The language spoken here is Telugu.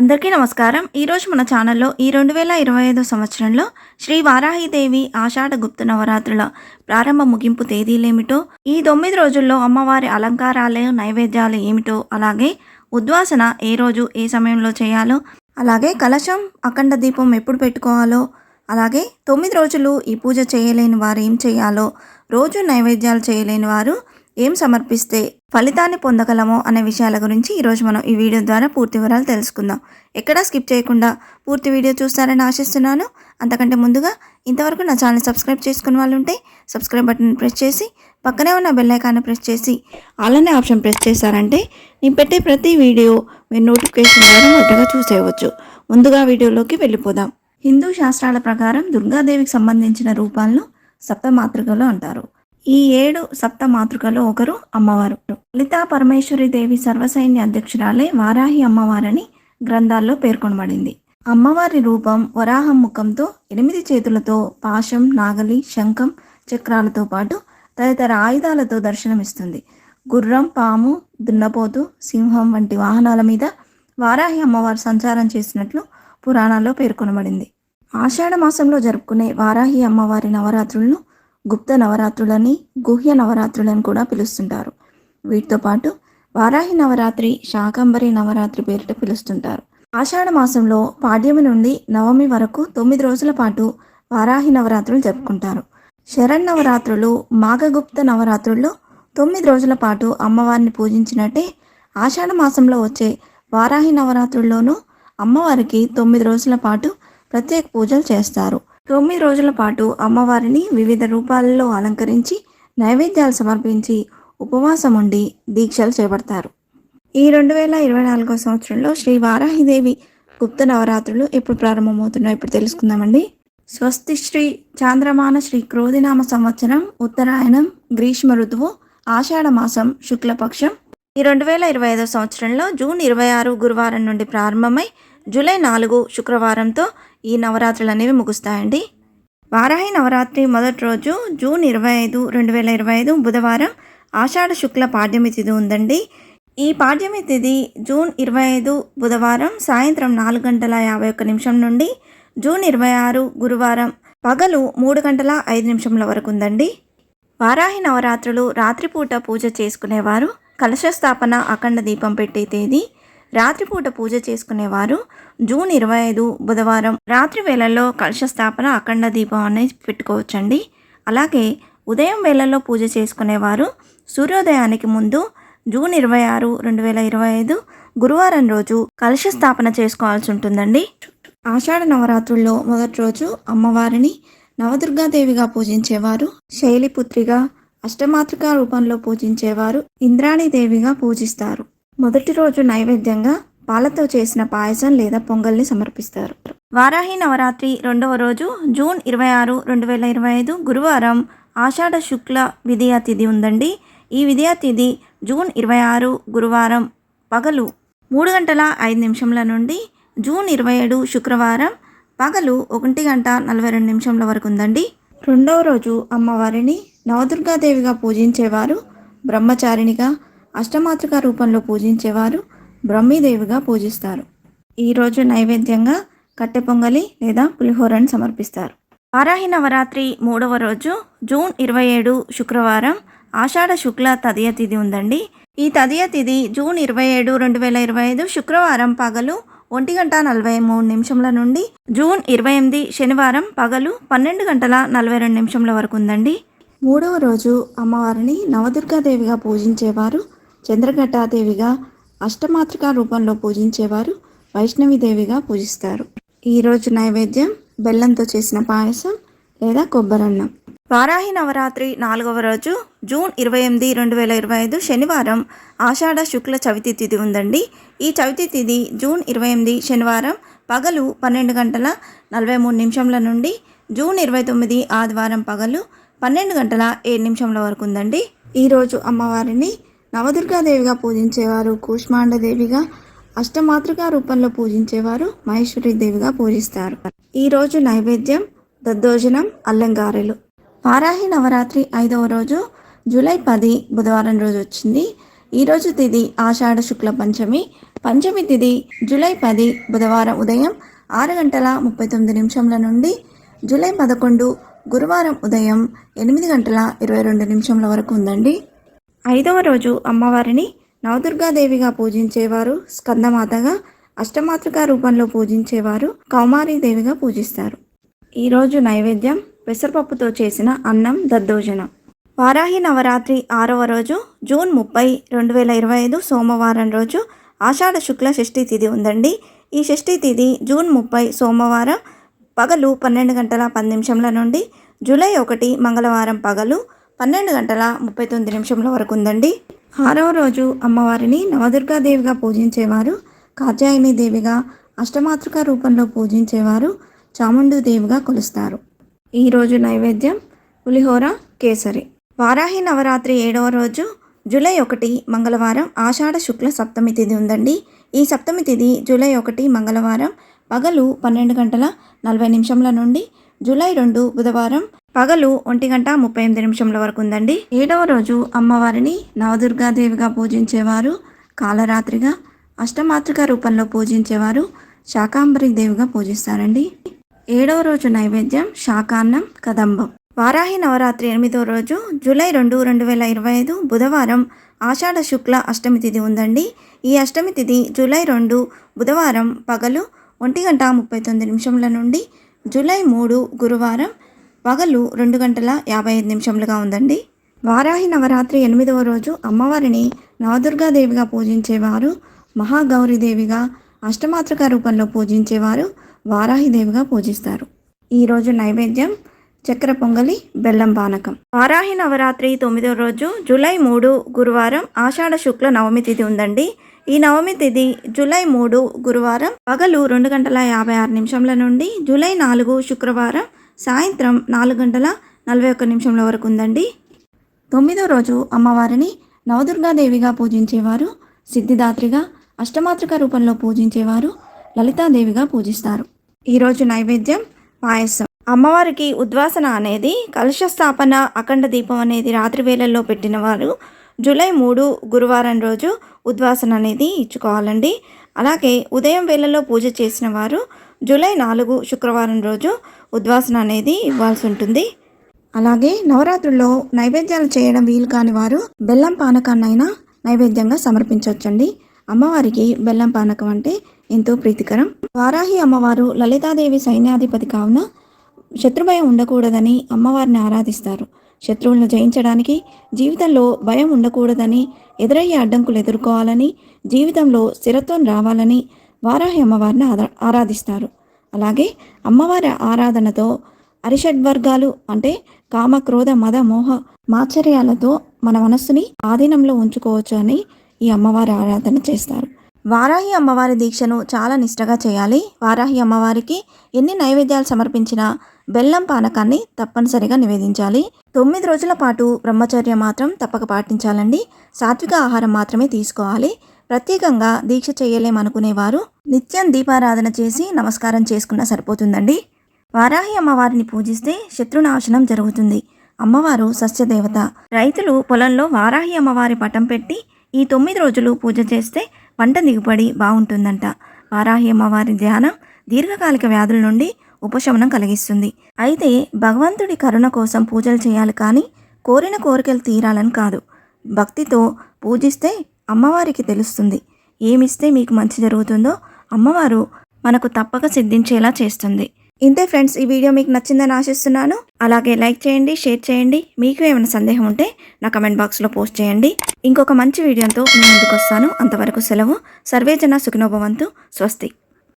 అందరికీ నమస్కారం. ఈరోజు మన ఛానల్లో ఈ 2025 సంవత్సరంలో శ్రీ వారాహిదేవి ఆషాఢ గుప్త నవరాత్రుల ప్రారంభ ముగింపు తేదీలేమిటో, ఈ 9 రోజుల్లో అమ్మవారి అలంకారాలు, నైవేద్యాలు ఏమిటో, అలాగే ఉద్వాసన ఏ రోజు ఏ సమయంలో చేయాలో, అలాగే కలశం అఖండ దీపం ఎప్పుడు పెట్టుకోవాలో, అలాగే 9 రోజులు ఈ పూజ చేయలేని వారు ఏం చేయాలో, రోజు నైవేద్యాలు చేయలేని వారు ఏం సమర్పిస్తే ఫలితాన్ని పొందగలమో అనే విషయాల గురించి ఈరోజు మనం ఈ వీడియో ద్వారా పూర్తి వివరాలు తెలుసుకుందాం. ఎక్కడా స్కిప్ చేయకుండా పూర్తి వీడియో చూస్తారని ఆశిస్తున్నాను. అంతకంటే ముందుగా ఇంతవరకు నా ఛానల్ సబ్స్క్రైబ్ చేసుకున్న వాళ్ళు ఉంటే సబ్స్క్రైబ్ బటన్ ప్రెస్ చేసి పక్కనే ఉన్న బెల్ ఐకాన్ని ప్రెస్ చేసి ఆల్ అనే ఆప్షన్ ప్రెస్ చేశారంటే నేను పెట్టే ప్రతి వీడియో మీరు నోటిఫికేషన్ ద్వారా మొదటగా చూసేయవచ్చు. ముందుగా వీడియోలోకి వెళ్ళిపోదాం. హిందూ శాస్త్రాల ప్రకారం దుర్గాదేవికి సంబంధించిన రూపాలను సప్తమాతృకలు అంటారు. ఈ 7 సప్త మాతృకలో ఒకరు అమ్మవారు. లలితా పరమేశ్వరి దేవి సర్వసైన్య అధ్యక్షురాలే వారాహి అమ్మవారని గ్రంథాల్లో పేర్కొనబడింది. అమ్మవారి రూపం వరాహం ముఖంతో 8 చేతులతో పాశం, నాగలి, శంఖం, చక్రాలతో పాటు తదితర ఆయుధాలతో దర్శనమిస్తుంది. గుర్రం, పాము, దున్నపోతు, సింహం వంటి వాహనాల మీద వారాహి అమ్మవారు సంచారం చేసినట్లు పురాణాల్లో పేర్కొనబడింది. ఆషాఢ మాసంలో జరుపుకునే వారాహి అమ్మవారి నవరాత్రులను గుప్త నవరాత్రులని, గుహ్య నవరాత్రులని కూడా పిలుస్తుంటారు. వీటితో పాటు వారాహి నవరాత్రి, శాకంబరి నవరాత్రి పేరిట పిలుస్తుంటారు. ఆషాఢ మాసంలో పాడ్యమి నుండి నవమి వరకు 9 రోజుల పాటు వారాహి నవరాత్రులు జరుపుకుంటారు. శరన్నవరాత్రులు, మాఘగుప్త నవరాత్రుల్లో 9 రోజుల పాటు అమ్మవారిని పూజించినట్టే ఆషాఢ మాసంలో వచ్చే వారాహి నవరాత్రుల్లోనూ అమ్మవారికి 9 రోజుల పాటు ప్రత్యేక పూజలు చేస్తారు. 9 రోజుల పాటు అమ్మవారిని వివిధ రూపాలలో అలంకరించి నైవేద్యాలు సమర్పించి ఉపవాసం ఉండి దీక్షలు చేపడతారు. ఈ 2024 సంవత్సరంలో శ్రీ వారాహిదేవి గుప్త నవరాత్రులు ఎప్పుడు ప్రారంభమవుతున్నాయో ఇప్పుడు తెలుసుకుందామండి. స్వస్తి శ్రీ చాంద్రమాన శ్రీ క్రోధినామ సంవత్సరం, ఉత్తరాయణం, గ్రీష్మ ఋతువు, ఆషాఢ మాసం, శుక్లపక్షం. ఈ 2025 సంవత్సరంలో జూన్ 26 గురువారం నుండి ప్రారంభమై జూలై 4 శుక్రవారంతో ఈ నవరాత్రులు అనేవి ముగుస్తాయండి. వారాహి నవరాత్రి మొదటి రోజు జూన్ 25, 2025 బుధవారం ఆషాఢ శుక్ల పాడ్యమి తిథి ఉందండి. ఈ పాడ్యమి తిథి జూన్ 25 బుధవారం సాయంత్రం 4:51 నుండి జూన్ 26 గురువారం పగలు 3:05 వరకు ఉందండి. వారాహి నవరాత్రులు రాత్రిపూట పూజ చేసుకునేవారు కలశస్థాపన, అఖండ దీపం పెట్టే తేదీ. రాత్రిపూట పూజ చేసుకునేవారు జూన్ 25 బుధవారం రాత్రి వేళల్లో కలశ స్థాపన, అఖండ దీపం అనేది పెట్టుకోవచ్చండి. అలాగే ఉదయం వేళల్లో పూజ చేసుకునేవారు సూర్యోదయానికి ముందు జూన్ 26, 2025 గురువారం రోజు కలశ స్థాపన చేసుకోవాల్సి ఉంటుందండి. ఆషాఢ నవరాత్రుల్లో మొదటి రోజు అమ్మవారిని నవదుర్గాదేవిగా పూజించేవారు శైలిపుత్రిగా, అష్టమాతృకా రూపంలో పూజించేవారు ఇంద్రాణీదేవిగా పూజిస్తారు. మొదటి రోజు నైవేద్యంగా పాలతో చేసిన పాయసం లేదా పొంగల్ని సమర్పిస్తారు. వారాహి నవరాత్రి రెండవ రోజు జూన్ 26, 2025 గురువారం ఆషాఢ శుక్ల విదియా తిథి ఉందండి. ఈ విదియా తిథి జూన్ 26 గురువారం పగలు 3:05 నుండి జూన్ 27 శుక్రవారం పగలు 1:42 వరకు ఉందండి. రెండవ రోజు అమ్మవారిని నవదుర్గాదేవిగా పూజించేవారు బ్రహ్మచారిణిగా, అష్టమాతృక రూపంలో పూజించేవారు బ్రహ్మీదేవిగా పూజిస్తారు. ఈరోజు నైవేద్యంగా కట్టె పొంగలి లేదా పులిహోరని సమర్పిస్తారు. వారాహి నవరాత్రి మూడవ రోజు జూన్ 27 శుక్రవారం ఆషాఢ శుక్ల తదియ తిథి ఉందండి. ఈ తదియ తిథి జూన్ 27, 2025 శుక్రవారం పగలు 1:43 నుండి జూన్ 28 శనివారం పగలు 12:42 వరకు ఉందండి. మూడవ రోజు అమ్మవారిని నవదుర్గాదేవిగా పూజించేవారు చంద్రఘటాదేవిగా, అష్టమాతృక రూపంలో పూజించేవారు వైష్ణవిదేవిగా పూజిస్తారు. ఈరోజు నైవేద్యం బెల్లంతో చేసిన పాయసం లేదా కొబ్బరన్నం. వారాహి నవరాత్రి 4వ రోజు జూన్ 28, 2025 శనివారం ఆషాఢ శుక్ల చవితి తిథి ఉందండి. ఈ చవితి తిథి జూన్ 28 శనివారం పగలు 12:43 నుండి జూన్ 29 ఆదివారం పగలు 12:07 వరకు ఉందండి. ఈరోజు అమ్మవారిని నవదుర్గాదేవిగా పూజించేవారు కూష్మాండదేవిగా, అష్టమాతృకా రూపంలో పూజించేవారు మహేశ్వరీదేవిగా పూజిస్తారు. ఈరోజు నైవేద్యం దద్దోజనం, అల్లంగారెలు. వారాహి నవరాత్రి 5వ రోజు జూలై 10 బుధవారం రోజు వచ్చింది. ఈరోజు తిథి ఆషాఢ శుక్ల పంచమి పంచమి తిథి జూలై 10 బుధవారం ఉదయం 6 గంటల 39 నిమిషంల నుండి జూలై 11 గురువారం ఉదయం 8 గంటల 22 నిమిషంల వరకు ఉందండి. 5వ రోజు అమ్మవారిని నవదుర్గాదేవిగా పూజించేవారు స్కందమాతగా, అష్టమాతృకా రూపంలో పూజించేవారు కౌమారీదేవిగా పూజిస్తారు. ఈరోజు నైవేద్యం పెసరపప్పుతో చేసిన అన్నం దద్దోజనం. వారాహి నవరాత్రి 6వ రోజు జూన్ 30, 2025 సోమవారం రోజు ఆషాఢ శుక్ల షష్ఠి తిథి ఉందండి. ఈ షష్ఠి తిథి జూన్ 30 సోమవారం పగలు 12 గంటల 10 నిమిషంల నుండి జూలై 1 మంగళవారం పగలు 12 గంటల 39 నిమిషంల వరకు ఉందండి. 6వ రోజు అమ్మవారిని నవదుర్గాదేవిగా పూజించేవారు కాత్యాయని దేవిగా, అష్టమాతృకా రూపంలో పూజించేవారు చాముండీదేవిగా కొలుస్తారు. ఈరోజు నైవేద్యం పులిహోర కేసరి. వారాహి నవరాత్రి 7వ రోజు జూలై 1 మంగళవారం ఆషాఢ శుక్ల సప్తమి తిథి ఉందండి. ఈ సప్తమి తిథి జూలై 1 మంగళవారం పగలు 12 గంటల 40 నిమిషంల నుండి జూలై 2 బుధవారం పగలు 1 గంట 38 నిమిషంల వరకు ఉందండి. 7వ రోజు అమ్మవారిని నవదుర్గాదేవిగా పూజించేవారు కాలరాత్రిగా, అష్టమాతృకా రూపంలో పూజించేవారు శాకాంబరి దేవిగా పూజిస్తారండి. 7వ రోజు నైవేద్యం శాకాన్నం కదంబం. వారాహి నవరాత్రి 8వ రోజు జూలై 2, 2025 బుధవారం ఆషాఢ శుక్ల అష్టమి తిథి ఉందండి. ఈ అష్టమి తిథి జూలై 2 బుధవారం పగలు 1 గంట 39 నిమిషంల నుండి జూలై 3 గురువారం పగలు 2 గంటల 55 నిమిషంలుగా ఉందండి. వారాహి నవరాత్రి 8వ రోజు అమ్మవారిని నవదుర్గాదేవిగా పూజించేవారు మహాగౌరీదేవిగా, అష్టమాతృకా రూపంలో పూజించేవారు వారాహిదేవిగా పూజిస్తారు. ఈరోజు నైవేద్యం చక్కెర పొంగలి, బెల్లం పానకం. వారాహి నవరాత్రి 9వ రోజు జూలై 3 గురువారం ఆషాఢ శుక్ల నవమి తిథి ఉందండి. ఈ నవమి తిథి జూలై 3 గురువారం పగలు 2 గంటల 56 నిమిషంల నుండి జూలై 4 శుక్రవారం సాయంత్రం 4 గంటల 41 నిమిషంల వరకు ఉందండి. 9వ రోజు అమ్మవారిని నవదుర్గాదేవిగా పూజించేవారు సిద్ధిదాత్రిగా, అష్టమాతృక రూపంలో పూజించేవారు లలితాదేవిగా పూజిస్తారు. ఈరోజు నైవేద్యం పాయసం. అమ్మవారికి ఉద్వాసన అనేది కలశ స్థాపన, అఖండ దీపం అనేది రాత్రి వేళల్లో పెట్టినవారు జూలై 3 గురువారం రోజు ఉద్వాసన అనేది ఇచ్చుకోవాలండి. అలాగే ఉదయం వేళల్లో పూజ చేసిన వారు జూలై 4 శుక్రవారం రోజు ఉద్వాసన అనేది ఇవ్వాల్సి ఉంటుంది. అలాగే నవరాత్రుల్లో నైవేద్యాలు చేయడం వీలు కాని వారు బెల్లం పానకాన్నైనా నైవేద్యంగా సమర్పించవచ్చండి. అమ్మవారికి బెల్లం పానకం అంటే ఎంతో ప్రీతికరం. వారాహి అమ్మవారు లలితాదేవి సైన్యాధిపతి కావున శత్రుభయం ఉండకూడదని అమ్మవారిని ఆరాధిస్తారు. శత్రువులను జయించడానికి, జీవితంలో భయం ఉండకూడదని, ఎదురయ్యే అడ్డంకులు ఎదుర్కోవాలని, జీవితంలో స్థిరత్వం రావాలని వారాహి అమ్మవారిని ఆరాధిస్తారు. అలాగే అమ్మవారి ఆరాధనతో అరిషడ్వర్గాలు అంటే కామ, క్రోధ, మద, మోహ, మాత్సర్యాలతో మన మనస్సుని ఆధీనంలో ఉంచుకోవచ్చు అని ఈ అమ్మవారి ఆరాధన చేస్తారు. వారాహి అమ్మవారి దీక్షను చాలా నిష్టగా చేయాలి. వారాహి అమ్మవారికి ఎన్ని నైవేద్యాలు సమర్పించినా బెల్లం పానకాన్ని తప్పనిసరిగా నివేదించాలి. 9 రోజుల పాటు బ్రహ్మచర్యం మాత్రం తప్పక పాటించాలండి. సాత్విక ఆహారం మాత్రమే తీసుకోవాలి. ప్రత్యేకంగా దీక్ష చేయలేమనుకునేవారు నిత్యం దీపారాధన చేసి నమస్కారం చేసుకున్నా సరిపోతుందండి. వారాహి అమ్మవారిని పూజిస్తే శత్రునాశనం జరుగుతుంది. అమ్మవారు సస్యదేవత. రైతులు పొలంలో వారాహి అమ్మవారి పటం పెట్టి ఈ 9 రోజులు పూజ చేస్తే పంట దిగుబడి బాగుంటుందంట. వారాహి అమ్మవారి ధ్యానం దీర్ఘకాలిక వ్యాధుల నుండి ఉపశమనం కలిగిస్తుంది. అయితే భగవంతుడి కరుణ కోసం పూజలు చేయాలి కానీ కోరిన కోరికలు తీరాలని కాదు. భక్తితో పూజిస్తే అమ్మవారికి తెలుస్తుంది. ఏమిస్తే మీకు మంచి జరుగుతుందో అమ్మవారు మనకు తప్పక సిద్ధించేలా చేస్తుంది. ఇంతే ఫ్రెండ్స్, ఈ వీడియో మీకు నచ్చిందని ఆశిస్తున్నాను. అలాగే లైక్ చేయండి, షేర్ చేయండి. మీకు ఏమైనా సందేహం ఉంటే నా కమెంట్ బాక్స్లో పోస్ట్ చేయండి. ఇంకొక మంచి వీడియోతో నేను ముందుకు వస్తాను. అంతవరకు సెలవు. సర్వేజన సుఖినో భవంతు. స్వస్తి.